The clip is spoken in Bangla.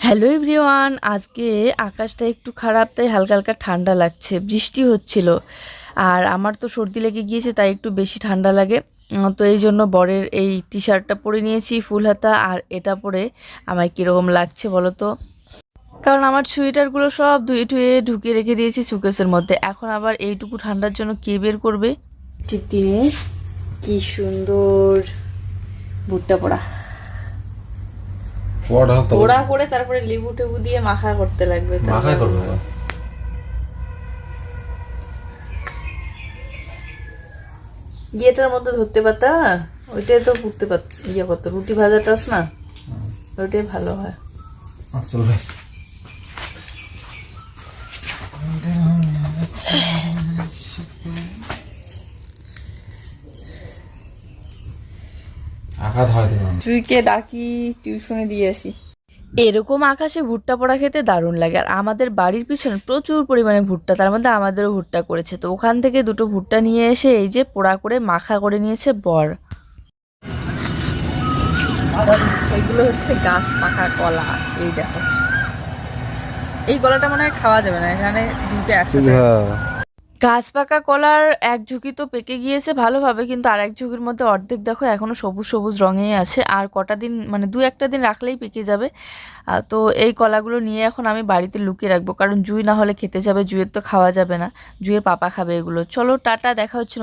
হ্যালো এভরিওয়ান, আজকে আকাশটা একটু খারাপ, তাই হালকা হালকা ঠান্ডা লাগছে। বৃষ্টি হচ্ছিল আর আমার তো সর্দি লেগে গিয়েছে, তাই একটু বেশি ঠান্ডা লাগে। তো এই জন্য বরের এই টি শার্টটা পরে নিয়েছি ফুল হাতা, আর এটা পরে আমায় কীরকম লাগছে বলো তো। কারণ আমার সোয়েটারগুলো সব ধুয়ে টুয়ে ঢুকিয়ে রেখে দিয়েছি সুকেসের মধ্যে। এখন আবার এইটুকু ঠান্ডার জন্য কে বের করবে। দিনে কি সুন্দর ভুট্টা পোড়া পোড়া করে তারপরে লেবু টেবু দিয়ে মাখা করতে লাগবে। মাখাই করবে ইয়েটার মধ্যে ধরতে পারতা, ওইটাই তো পুড়তে পারত, ইয়ে করতো রুটি ভাজাটা আছে না, ওইটাই ভালো হয়। চলবে। জুইকে ডাকি, টিউশনে দিয়ে আসি। এরকম আকাশে ভুট্টা পোড়া খেতে দারুণ লাগে। আর আমাদের বাড়ির পিছনে প্রচুর পরিমাণে ভুট্টা, তার মধ্যে আমাদেরও ভুট্টা করেছে। তো ওখান থেকে দুটো ভুট্টা নিয়ে এসে এই যে পোড়া করে মাখা করে নিয়েছে বর। এগুলো হচ্ছে গাছ পাকা কলা। এই দেখো, এই কলাটা মনে হয় খাওয়া যাবে না, এখানে দুটো একসাথে। গাছ পাকা কলার এক ঝুঁকি তো পেকে গিয়েছে ভালোভাবে, কিন্তু আর এক ঝুঁকির মধ্যে অর্ধেক দেখো এখনো সবুজ সবুজ রঙেই আছে। আর কটা দিন মানে দু একটা দিন রাখলেই পেকে যাবে। তো এই কলাগুলো নিয়ে এখন আমি বাড়িতে লুকিয়ে রাখবো, কারণ জুই না হলে খেতে যাবে, জুইয়ের তো খাওয়া যাবে না, জুইয়ের পাপা খাবে এগুলো। চলো টাটা, দেখা হচ্ছে।